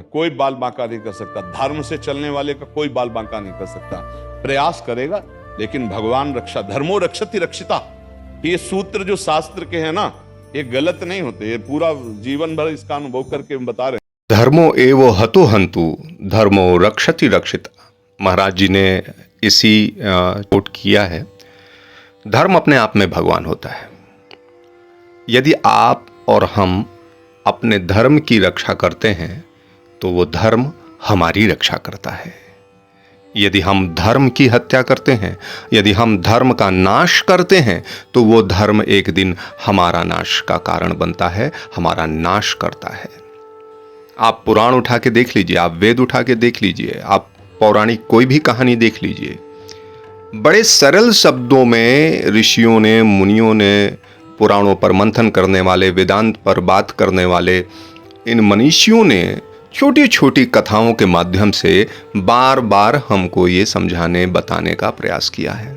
कोई बाल बांका नहीं कर सकता, धर्म से चलने वाले का कोई बाल बांका नहीं कर सकता। प्रयास करेगा, लेकिन भगवान रक्षा, धर्मो रक्षति रक्षिता, ये सूत्र जो शास्त्र के हैं ना, ये गलत नहीं होते, ये पूरा जीवन भर इसका अनुभव करके हम बता रहे हैं। धर्मो एवो हतो हंतु धर्मो रक्षति रक्षिता, महाराज जी ने इसी कोट किया है। धर्म अपने आप में भगवान होता है। यदि आप और हम अपने धर्म की रक्षा करते हैं तो वो धर्म हमारी रक्षा करता है। यदि हम धर्म की हत्या करते हैं, यदि हम धर्म का नाश करते हैं, तो वो धर्म एक दिन हमारा नाश का कारण बनता है, हमारा नाश करता है। आप पुराण उठा के देख लीजिए, आप वेद उठा के देख लीजिए, आप पौराणिक कोई भी कहानी देख लीजिए, बड़े सरल शब्दों में ऋषियों ने, मुनियों ने, पुराणों पर मंथन करने वाले, वेदांत पर बात करने वाले इन मनीषियों ने छोटी छोटी कथाओं के माध्यम से बार बार हमको ये समझाने, बताने का प्रयास किया है।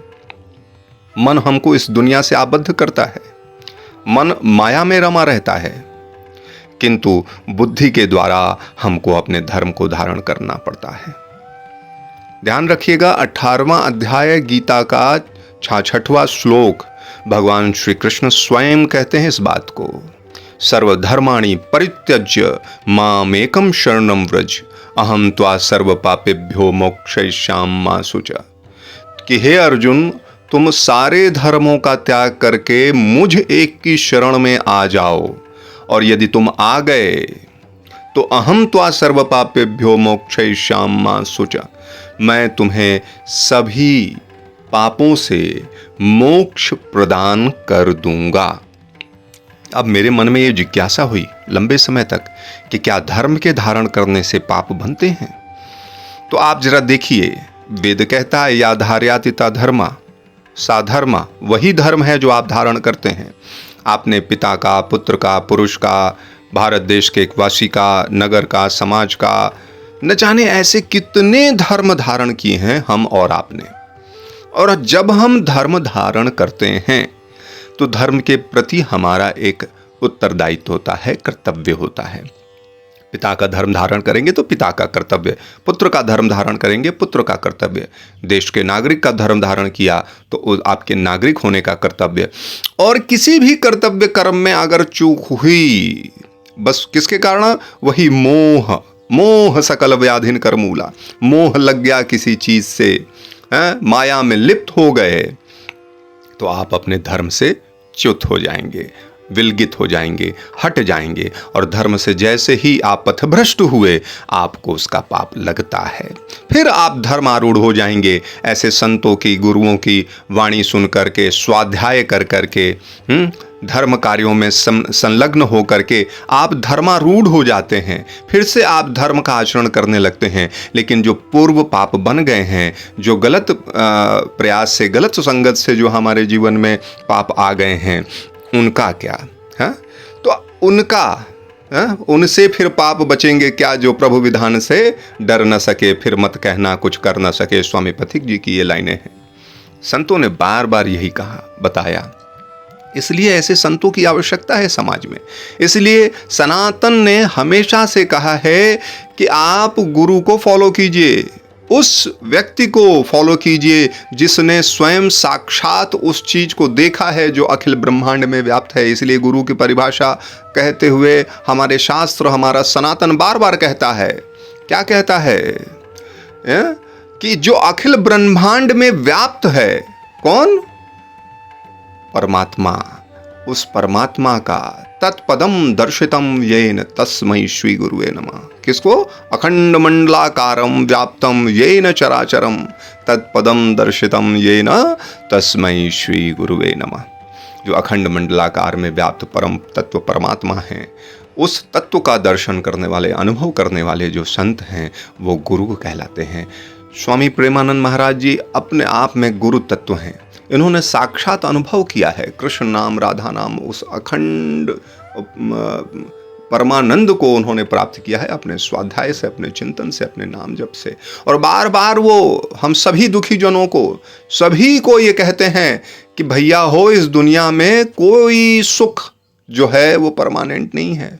मन हमको इस दुनिया से आबद्ध करता है, मन माया में रमा रहता है, किंतु बुद्धि के द्वारा हमको अपने धर्म को धारण करना पड़ता है। ध्यान रखिएगा, 18वां अध्याय गीता का 66वां श्लोक, भगवान श्री कृष्ण स्वयं कहते हैं इस बात को, सर्वधर्माणि परित्यज्य मामेकं शरणं व्रज अहम त्वा सर्व पापेभ्यो मोक्षयिष्यामि मा शुचा, कि हे अर्जुन, तुम सारे धर्मों का त्याग करके मुझ एक की शरण में आ जाओ, और यदि तुम आ गए तो अहम त्वा सर्व पापेभ्यो मोक्षयिष्यामि मा शुचा, मैं तुम्हें सभी पापों से मोक्ष प्रदान कर दूंगा। अब मेरे मन में ये जिज्ञासा हुई लंबे समय तक कि क्या धर्म के धारण करने से पाप बनते हैं? तो आप जरा देखिए, वेद कहता है या धार्यातिता धर्मा साधर्मा, वही धर्म है जो आप धारण करते हैं। आपने पिता का, पुत्र का, पुरुष का, भारत देश के एक वासी का, नगर का, समाज का, न जाने ऐसे कितने धर्म धारण किए हैं हम और आपने। और जब हम धर्म धारण करते हैं तो धर्म के प्रति हमारा एक उत्तरदायित्व होता है, कर्तव्य होता है। पिता का धर्म धारण करेंगे तो पिता का कर्तव्य, पुत्र का धर्म धारण करेंगे पुत्र का कर्तव्य, देश के नागरिक का धर्म धारण किया तो आपके नागरिक होने का कर्तव्य। और किसी भी कर्तव्य कर्म में अगर चूक हुई, बस किसके कारण? वही मोह, मोह सकल व्याधिन कर मूला, मोह लग गया किसी चीज से, माया में लिप्त हो गए, तो आप अपने धर्म से च्युत हो जाएंगे, विलगित हो जाएंगे, हट जाएंगे, और धर्म से जैसे ही आप पथभ्रष्ट हुए, आपको उसका पाप लगता है। फिर आप धर्मारूढ़ हो जाएंगे, ऐसे संतों की, गुरुओं की वाणी सुन करके, स्वाध्याय कर करके, धर्म कार्यों में संलग्न हो करके आप धर्मारूढ़ हो जाते हैं। फिर से आप धर्म का आचरण करने लगते हैं, लेकिन जो पूर्व पाप बन गए हैं, जो गलत प्रयास से, गलत संगत से जो हमारे जीवन में पाप आ गए हैं, उनका क्या? तो उनसे फिर पाप बचेंगे क्या जो प्रभु विधान से डर न सके, फिर मत कहना कुछ कर न सके। स्वामी पथिक जी की ये लाइनें हैं। संतों ने बार बार यही कहा, बताया। इसलिए ऐसे संतों की आवश्यकता है समाज में। इसलिए सनातन ने हमेशा से कहा है कि आप गुरु को फॉलो कीजिए, उस व्यक्ति को फॉलो कीजिए जिसने स्वयं साक्षात उस चीज को देखा है जो अखिल ब्रह्मांड में व्याप्त है। इसलिए गुरु की परिभाषा कहते हुए हमारे शास्त्र, हमारा सनातन बार बार कहता है, क्या कहता है? कि जो अखिल ब्रह्मांड में व्याप्त है, कौन? परमात्मा। उस परमात्मा का तत्पदम दर्शितम येन तस्मै श्री गुरुवे नमः। किसको? अखंड मंडलाकारम व्याप्तम येन चराचरम तत्पदम दर्शितम येन तस्मै श्री गुरुवे नमः। जो अखंड मंडलाकार में व्याप्त परम तत्व परमात्मा है, उस तत्व का दर्शन करने वाले, अनुभव करने वाले जो संत हैं, वो गुरु कहलाते हैं। स्वामी प्रेमानंद महाराज जी अपने आप में गुरु तत्व हैं। इन्होंने साक्षात अनुभव किया है कृष्ण नाम, राधा नाम, उस अखंड परमानंद को उन्होंने प्राप्त किया है अपने स्वाध्याय से, अपने चिंतन से, अपने नाम जप से। और बार बार वो हम सभी दुखी जनों को, सभी को ये कहते हैं कि भैया हो, इस दुनिया में कोई सुख जो है वो परमानेंट नहीं है।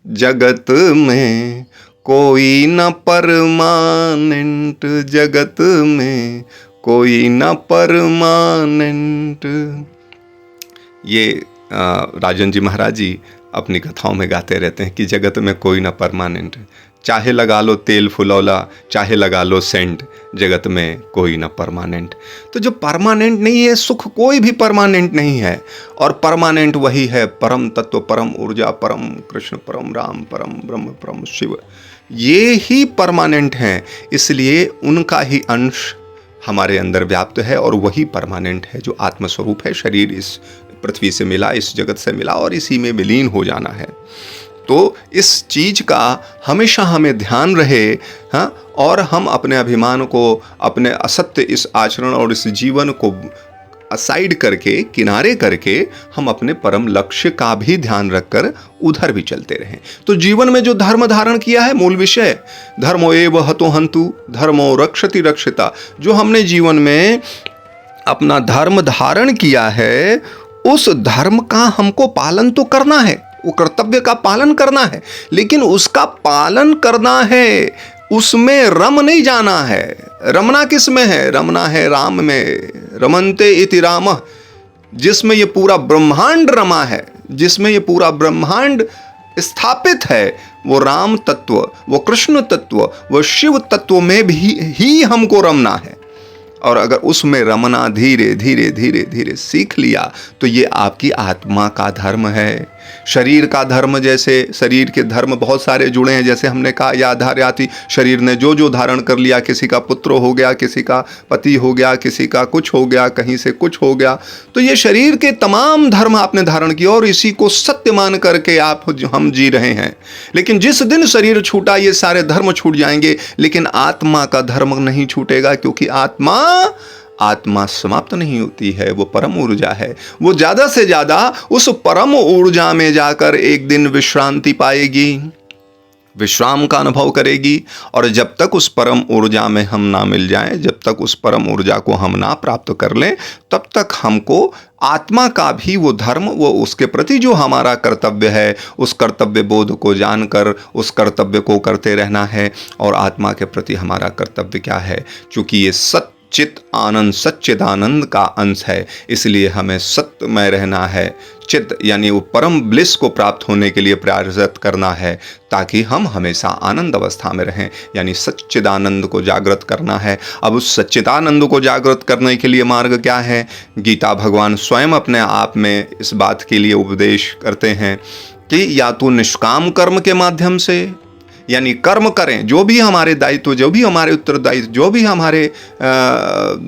जगत में कोई न परमानेंट जगत में, कोई न परमानेंट। ये राजन जी महाराज जी अपनी कथाओं में गाते रहते हैं कि जगत में कोई ना परमानेंट, चाहे लगा लो तेल फुलौला, चाहे लगा लो सेंट, जगत में कोई ना परमानेंट। तो जो परमानेंट नहीं है, सुख कोई भी परमानेंट नहीं है, और परमानेंट वही है परम तत्व, परम ऊर्जा, परम कृष्ण, परम राम, परम ब्रह्म, परम शिव, ये ही परमानेंट हैं। इसलिए उनका ही अंश हमारे अंदर व्याप्त है और वही परमानेंट है जो आत्मस्वरूप है। शरीर इस पृथ्वी से मिला, इस जगत से मिला और इसी में विलीन हो जाना है। तो इस चीज का हमेशा हमें ध्यान रहे, हाँ, और हम अपने अभिमान को, अपने असत्य इस आचरण और इस जीवन को असाइड करके, किनारे करके, हम अपने परम लक्ष्य का भी ध्यान रखकर उधर भी चलते रहें। तो जीवन में जो धर्म धारण किया है, मूल विषय धर्मो एव हतो हन्तु धर्मो रक्षति रक्षिता, जो हमने जीवन में अपना धर्म धारण किया है, उस धर्म का हमको पालन तो करना है, वो कर्तव्य का पालन करना है, लेकिन उसका पालन करना है, उसमें रम नहीं जाना है। रमना किस में है? रमना है राम में, रमन्ते इति रामः, जिसमें ये पूरा ब्रह्मांड रमा है, जिसमें ये पूरा ब्रह्मांड स्थापित है, वो राम तत्व, वो कृष्ण तत्व, वो शिव तत्व में भी ही हमको रमना है। और अगर उसमें रमना धीरे धीरे धीरे धीरे सीख लिया तो ये आपकी आत्मा का धर्म है। शरीर का धर्म, जैसे शरीर के धर्म बहुत सारे जुड़े हैं, जैसे हमने कहा या धार्याति, शरीर ने जो जो धारण कर लिया, किसी का पुत्र हो गया, किसी का पति हो गया, किसी का कुछ हो गया, कहीं से कुछ हो गया, तो ये शरीर के तमाम धर्म आपने धारण किया और इसी को सत्य मान करके हम जी रहे हैं। लेकिन जिस दिन शरीर छूटा ये सारे धर्म छूट जाएंगे, लेकिन आत्मा का धर्म नहीं छूटेगा, क्योंकि आत्मा समाप्त नहीं होती है, वो परम ऊर्जा है। वो ज्यादा से ज्यादा उस परम ऊर्जा में जाकर एक दिन विश्रांति पाएगी, विश्राम का अनुभव करेगी। और जब तक उस परम ऊर्जा में हम ना मिल जाएं, जब तक उस परम ऊर्जा को हम ना प्राप्त कर लें, तब तक हमको आत्मा का भी वो धर्म, वो उसके प्रति जो हमारा कर्तव्य है, उस कर्तव्य बोध को जानकर उस कर्तव्य को करते रहना है। और आत्मा के प्रति हमारा कर्तव्य क्या है? चूंकि ये चित आनंद, सच्चिदानंद का अंश है, इसलिए हमें सत्यमय रहना है। चित यानी वो परम ब्लिस को प्राप्त होने के लिए प्रयासरत करना है, ताकि हम हमेशा आनंद अवस्था में रहें, यानी सच्चिदानंद को जागृत करना है। अब उस सच्चिदानंद को जागृत करने के लिए मार्ग क्या है? गीता भगवान स्वयं अपने आप में इस बात के लिए उपदेश करते हैं कि या तो निष्काम कर्म के माध्यम से, यानी कर्म करें, जो भी हमारे दायित्व, जो भी हमारे उत्तरदायित्व, जो भी हमारे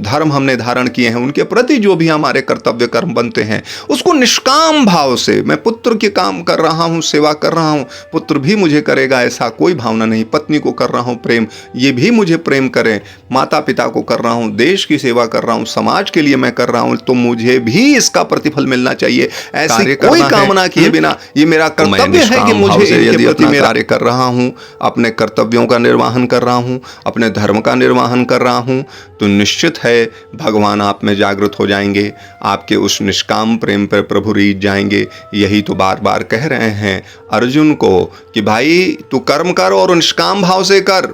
धर्म हमने धारण किए हैं, उनके प्रति जो भी हमारे कर्तव्य कर्म बनते हैं, उसको निष्काम भाव से, मैं पुत्र के काम कर रहा हूँ, सेवा कर रहा हूँ, पुत्र भी मुझे करेगा ऐसा कोई भावना नहीं, पत्नी को कर रहा हूँ प्रेम, ये भी मुझे प्रेम करें, माता पिता को कर रहा हूँ, देश की सेवा कर रहा हूँ, समाज के लिए मैं कर रहा हूँ, तो मुझे भी इसका प्रतिफल मिलना चाहिए। ऐसी कोई कामना किए बिना, ये मेरा कर्तव्य है कि मुझे इनके प्रति मैं कार्य कर रहा हूँ, अपने कर्तव्यों का निर्वहन कर रहा हूँ, अपने धर्म का निर्वहन कर रहा हूँ, तो निश्चित है भगवान आप में जागृत हो जाएंगे, आपके उस निष्काम प्रेम पर प्रभु रीझ जाएंगे। यही तो बार बार कह रहे हैं अर्जुन को कि भाई तू कर्म कर और निष्काम भाव से कर,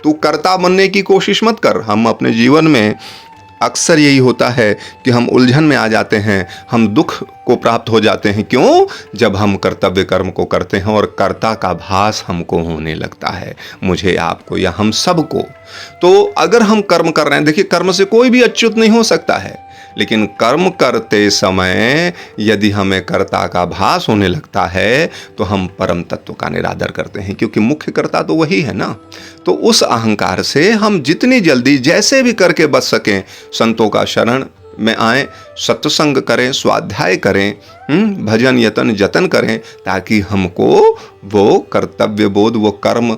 तू कर्ता बनने की कोशिश मत कर। हम अपने जीवन में अक्सर यही होता है कि हम उलझन में आ जाते हैं, हम दुख को प्राप्त हो जाते हैं। क्यों? जब हम कर्तव्य कर्म को करते हैं और कर्ता का भास हमको होने लगता है, मुझे, आपको या हम सबको। तो अगर हम कर्म कर रहे हैं, देखिए कर्म से कोई भी अच्युत नहीं हो सकता है, लेकिन कर्म करते समय यदि हमें कर्ता का भास होने लगता है तो हम परम तत्व का निरादर करते हैं, क्योंकि मुख्य कर्ता तो वही है ना। तो उस अहंकार से हम जितनी जल्दी जैसे भी करके बच सकें, संतों का शरण में आए, सत्संग करें, स्वाध्याय करें, भजन यतन जतन करें, ताकि हमको वो कर्तव्य बोध, वो कर्म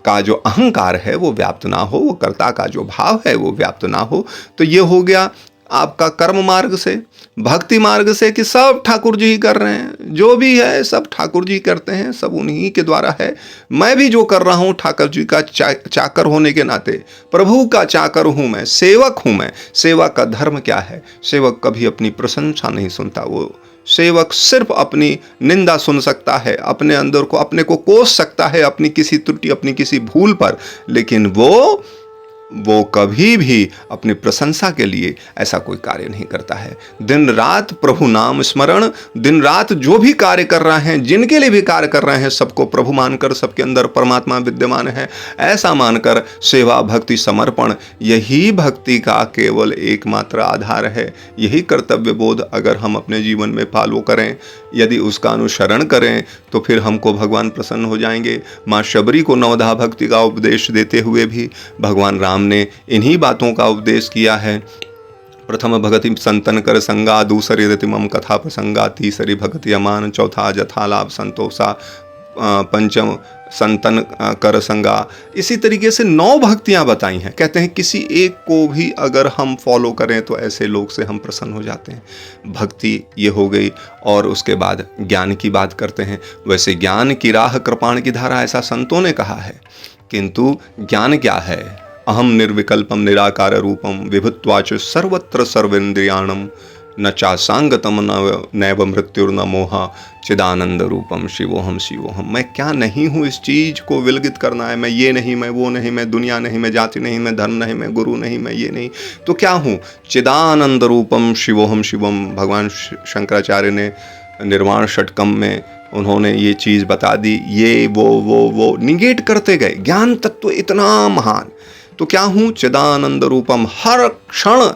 का जो अहंकार है वो व्याप्त ना हो, वो कर्ता का जो भाव है वो व्याप्त ना हो। तो ये हो गया आपका कर्म मार्ग से। भक्ति मार्ग से कि सब ठाकुर जी ही कर रहे हैं, जो भी है सब ठाकुर जी करते हैं, सब उन्हीं के द्वारा है। मैं भी जो कर रहा हूँ ठाकुर जी का चाकर होने के नाते, प्रभु का चाकर हूँ मैं, सेवक हूँ मैं। सेवा का धर्म क्या है? सेवक कभी अपनी प्रशंसा नहीं सुनता, वो सेवक सिर्फ अपनी निंदा सुन सकता है, अपने अंदर को अपने को कोस सकता है अपनी किसी त्रुटि, अपनी किसी भूल पर, लेकिन वो कभी भी अपनी प्रशंसा के लिए ऐसा कोई कार्य नहीं करता है। दिन रात प्रभु नाम स्मरण, दिन रात जो भी कार्य कर रहे हैं, जिनके लिए भी कार्य कर रहे हैं, सबको प्रभु मानकर, सबके अंदर परमात्मा विद्यमान है ऐसा मानकर सेवा, भक्ति, समर्पण, यही भक्ति का केवल एकमात्र आधार है। यही कर्तव्य बोध अगर हम अपने जीवन में फॉलो करें, यदि उसका अनुसरण करें, तो फिर हमको भगवान प्रसन्न हो जाएंगे। माँ शबरी को नवधा भक्ति का उपदेश देते हुए भी भगवान राम ने इन्हीं बातों का उपदेश किया है। प्रथम भगति संतन कर संगा, दूसरी रति मम कथा प्रसंगा, तीसरी भगति अमान, चौथा जथा लाभ संतोषा, पंचम संतन कर संगा। इसी तरीके से 9 भक्तियां बताई हैं। कहते हैं किसी एक को भी अगर हम फॉलो करें तो ऐसे लोग से हम प्रसन्न हो जाते हैं। भक्ति ये हो गई, और उसके बाद ज्ञान की बात करते हैं। वैसे ज्ञान की राह कृपाण की धारा, ऐसा संतों ने कहा है, किंतु ज्ञान क्या है? अहम निर्विकल्पम निराकार रूपम विभुत्वाच सर्वत्र सर्वेन्द्रियाणम न चासांगतम नैव मृत्युर्न मोहा चिदानंद रूपम शिवोहम शिवोहम। मैं क्या नहीं हूँ, इस चीज को विलगित करना है। मैं ये नहीं, मैं वो नहीं, मैं दुनिया नहीं, मैं जाति नहीं, मैं धर्म नहीं, मैं गुरु नहीं, मैं ये नहीं, तो क्या हूँ? चिदानंद रूपम शिवोहम शिवम। भगवान शंकराचार्य ने निर्वाण षटकम में उन्होंने ये चीज़ बता दी। ये वो निगेट करते गए। ज्ञान तत्व इतना महान, तो क्या हूँ? चिदानंद रूपम। हर क्षण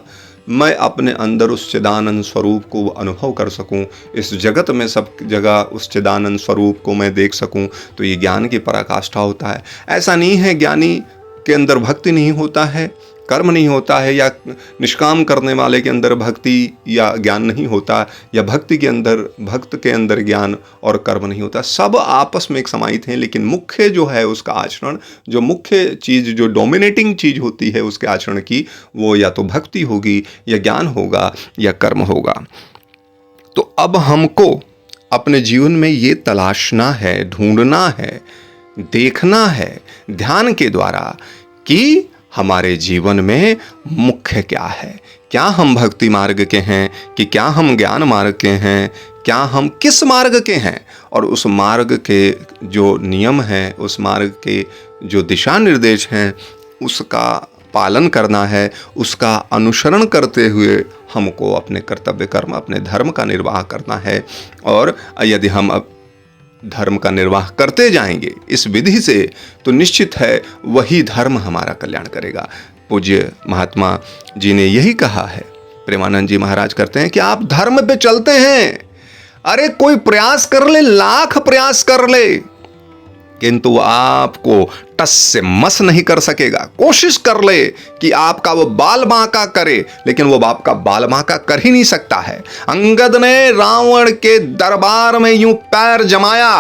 मैं अपने अंदर उस चिदानंद स्वरूप को अनुभव कर सकूं, इस जगत में सब जगह उस चिदानंद स्वरूप को मैं देख सकूं, तो ये ज्ञान की पराकाष्ठा होता है। ऐसा नहीं है ज्ञानी के अंदर भक्ति नहीं होता है, कर्म नहीं होता है, या निष्काम करने वाले के अंदर भक्ति या ज्ञान नहीं होता, या भक्ति के अंदर, भक्त के अंदर ज्ञान और कर्म नहीं होता। सब आपस में एक समाहित हैं, लेकिन मुख्य जो है उसका आचरण, जो मुख्य चीज़, जो डोमिनेटिंग चीज़ होती है उसके आचरण की, वो या तो भक्ति होगी, या ज्ञान होगा, या कर्म होगा। तो अब हमको अपने जीवन में ये तलाशना है, ढूंढना है, देखना है ध्यान के द्वारा कि हमारे जीवन में मुख्य क्या है। क्या हम भक्ति मार्ग के हैं, कि क्या हम ज्ञान मार्ग के हैं, क्या हम किस मार्ग के हैं, और उस मार्ग के जो नियम हैं, उस मार्ग के जो दिशा निर्देश हैं, उसका पालन करना है। उसका अनुसरण करते हुए हमको अपने कर्तव्य कर्म, अपने धर्म का निर्वाह करना है। और यदि हम अब धर्म का निर्वाह करते जाएंगे इस विधि से, तो निश्चित है वही धर्म हमारा कल्याण करेगा। पूज्य महात्मा जी ने यही कहा है। प्रेमानंद जी महाराज करते हैं कि आप धर्म पे चलते हैं, अरे कोई प्रयास कर ले, लाख प्रयास कर ले, किंतु आपको टस से मस नहीं कर सकेगा। कोशिश कर ले कि आपका वो बाल बांका करे, लेकिन वो आपका बाल बांका कर ही नहीं सकता है। अंगद ने रावण के दरबार में यूं पैर जमाया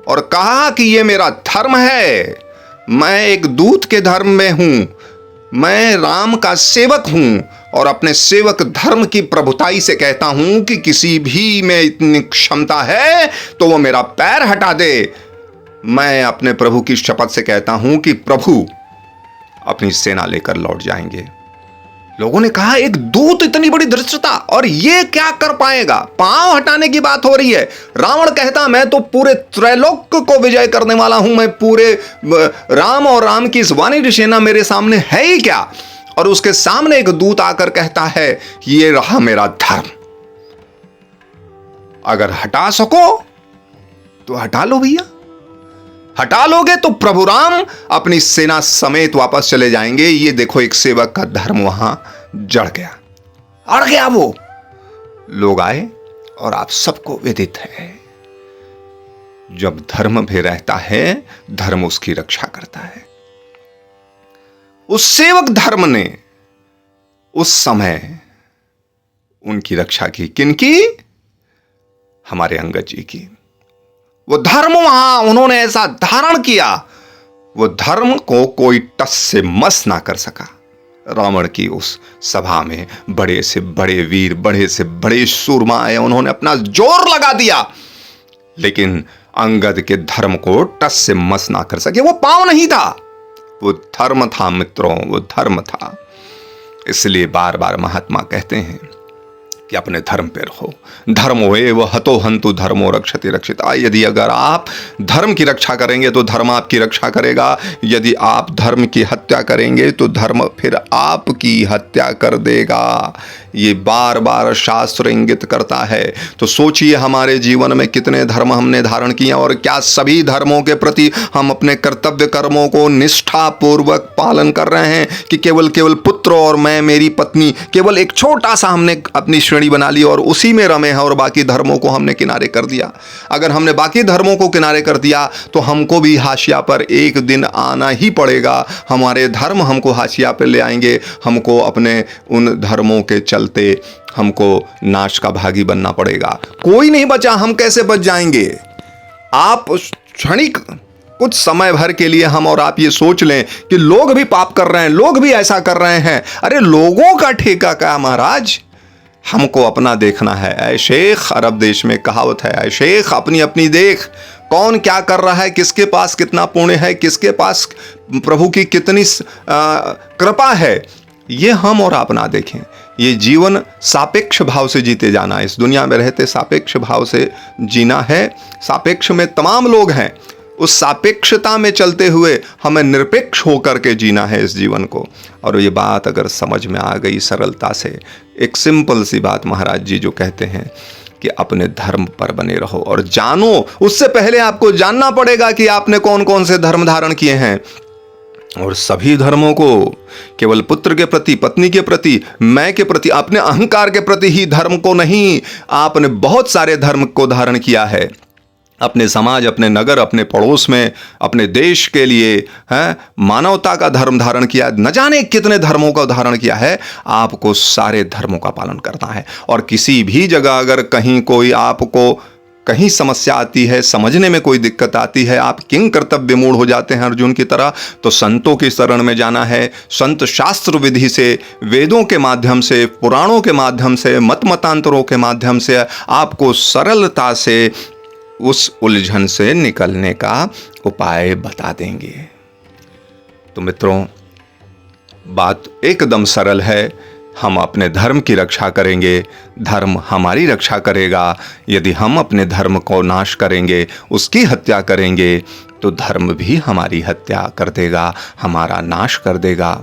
और कहा कि ये मेरा धर्म है, मैं एक दूत के धर्म में हूं, मैं राम का सेवक हूं, और अपने सेवक धर्म की प्रभुताई से कहता हूं कि किसी भी में इतनी क्षमता है तो वो मेरा पैर हटा दे। मैं अपने प्रभु की शपथ से कहता हूं कि प्रभु अपनी सेना लेकर लौट जाएंगे। लोगों ने कहा एक दूत, इतनी बड़ी धृष्टता, और ये क्या कर पाएगा? पांव हटाने की बात हो रही है। रावण कहता मैं तो पूरे त्रैलोक को विजय करने वाला हूं, मैं पूरे राम और राम की इस वानर सेना मेरे सामने है ही क्या? और उसके सामने एक दूत आकर कहता है ये रहा मेरा धर्म, अगर हटा सको तो हटा लो भैया। हटा लोगे तो प्रभु राम अपनी सेना समेत वापस चले जाएंगे। ये देखो एक सेवक का धर्म वहां जड़ गया, अड़ गया। वो लोग आए और आप सबको विदित है, जब धर्म भी रहता है धर्म उसकी रक्षा करता है। उस सेवक धर्म ने उस समय उनकी रक्षा की। किनकी? हमारे अंगद जी की। वो धर्म वहां उन्होंने ऐसा धारण किया, वो धर्म को कोई टस से मस ना कर सका। रावण की उस सभा में बड़े से बड़े वीर, बड़े से बड़े सूरमा आए, उन्होंने अपना जोर लगा दिया, लेकिन अंगद के धर्म को टस से मस ना कर सके। वो पांव नहीं था, वो धर्म था मित्रों, वो धर्म था। इसलिए बार बार महात्मा कहते हैं कि अपने धर्म पे रहो। धर्मो एव हतो हन्तु धर्मो रक्षति रक्षिता। यदि अगर आप धर्म की रक्षा करेंगे तो धर्म आपकी रक्षा करेगा। यदि आप धर्म की हत्या करेंगे तो धर्म फिर आपकी हत्या कर देगा। ये बार बार शास्त्र इंगित करता है। तो सोचिए हमारे जीवन में कितने धर्म हमने धारण किए और क्या सभी धर्मों के प्रति हम अपने कर्तव्य कर्मों को निष्ठापूर्वक पालन कर रहे हैं कि केवल पुत्र और मैं, मेरी पत्नी, केवल एक छोटा सा हमने अपनी श्रेणी बना ली और उसी में रमे हैं और बाकी धर्मों को हमने किनारे कर दिया। अगर हमने बाकी धर्मों को किनारे कर दिया तो हमको भी हाशिया पर एक दिन आना ही पड़ेगा। हमारे धर्म हमको हाशिया पर ले आएंगे। हमको अपने उन धर्मों के चलते हमको नाश का भागी बनना पड़ेगा। कोई नहीं बचा, हम कैसे बच जाएंगे? आप क्षणिक कुछ समय भर के लिए हम और आप ये सोच लें कि लोग भी पाप कर रहे हैं, लोग भी ऐसा कर रहे हैं। अरे लोगों का ठेका क्या महाराज, हमको अपना देखना है। ऐ शेख, अरब देश में कहावत है, ऐ शेख अपनी अपनी देख। कौन क्या कर रहा है, किसके पास कितना पुण्य है, किसके पास प्रभु की कितनी कृपा है, ये हम और आप ना देखें। ये जीवन सापेक्ष भाव से जीते जाना, इस दुनिया में रहते सापेक्ष भाव से जीना है। सापेक्ष में तमाम लोग हैं, उस सापेक्षता में चलते हुए हमें निरपेक्ष होकर के जीना है इस जीवन को। और ये बात अगर समझ में आ गई सरलता से, एक सिंपल सी बात महाराज जी जो कहते हैं कि अपने धर्म पर बने रहो और जानो। उससे पहले आपको जानना पड़ेगा कि आपने कौन कौन से धर्म धारण किए हैं। और सभी धर्मों को केवल पुत्र के प्रति, पत्नी के प्रति, मैं के प्रति, अपने अहंकार के प्रति ही धर्म को नहीं, आपने बहुत सारे धर्म को धारण किया है। अपने समाज, अपने नगर, अपने पड़ोस में, अपने देश के लिए है मानवता का धर्म धारण किया। न जाने कितने धर्मों का धारण किया है। आपको सारे धर्मों का पालन करना है। और किसी भी जगह अगर कहीं कोई आपको कहीं समस्या आती है, समझने में कोई दिक्कत आती है, आप किंग कर्तव्य मूढ़ हो जाते हैं अर्जुन की तरह, तो संतों की शरण में जाना है। संत शास्त्र विधि से, वेदों के माध्यम से, पुराणों के माध्यम से, मत मतांतरों के माध्यम से आपको सरलता से उस उलझन से निकलने का उपाय बता देंगे। तो मित्रों, बात एकदम सरल है। हम अपने धर्म की रक्षा करेंगे, धर्म हमारी रक्षा करेगा। यदि हम अपने धर्म को नाश करेंगे, उसकी हत्या करेंगे, तो धर्म भी हमारी हत्या कर देगा, हमारा नाश कर देगा।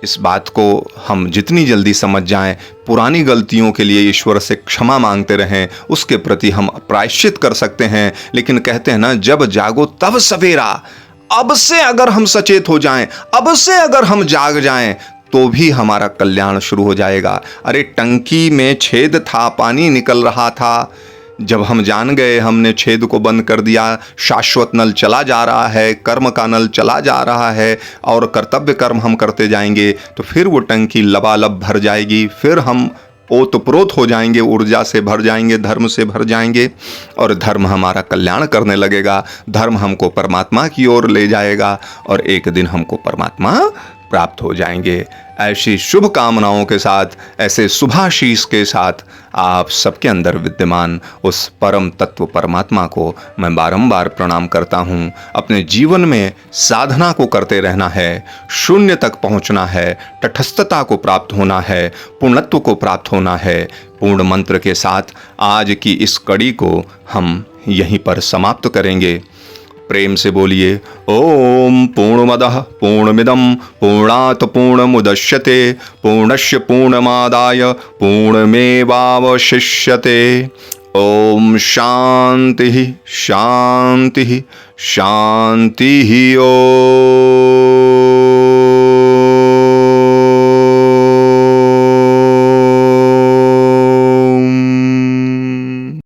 इस बात को हम जितनी जल्दी समझ जाएं, पुरानी गलतियों के लिए ईश्वर से क्षमा मांगते रहें, उसके प्रति हम प्रायश्चित कर सकते हैं। लेकिन कहते हैं ना, जब जागो तब सवेरा। अब से अगर हम सचेत हो जाएं, अब से अगर हम जाग जाएं, तो भी हमारा कल्याण शुरू हो जाएगा। अरे टंकी में छेद था, पानी निकल रहा था, जब हम जान गए, हमने छेद को बंद कर दिया, शाश्वत नल चला जा रहा है, कर्म का नल चला जा रहा है और कर्तव्य कर्म हम करते जाएंगे, तो फिर वो टंकी लबालब भर जाएगी। फिर हम ओतप्रोत हो जाएंगे, ऊर्जा से भर जाएंगे, धर्म से भर जाएंगे और धर्म हमारा कल्याण करने लगेगा। धर्म हमको परमात्मा की ओर ले जाएगा और एक दिन हमको परमात्मा प्राप्त हो जाएंगे। ऐसी शुभ कामनाओं के साथ, ऐसे शुभाशीष के साथ आप सबके अंदर विद्यमान उस परम तत्व परमात्मा को मैं बारंबार प्रणाम करता हूँ। अपने जीवन में साधना को करते रहना है, शून्य तक पहुँचना है, तटस्थता को प्राप्त होना है, पूर्णत्व को प्राप्त होना है। पूर्ण मंत्र के साथ आज की इस कड़ी को हम यहीं पर समाप्त करेंगे। प्रेम से बोलिए ओम पूर्णमदः पूर्णमिदं पूर्णात् पूर्णमुदच्यते पूर्णस्य पूर्णमादाय पूर्णमेवावशिष्यते। ओम शांति शांति शांति। ओम।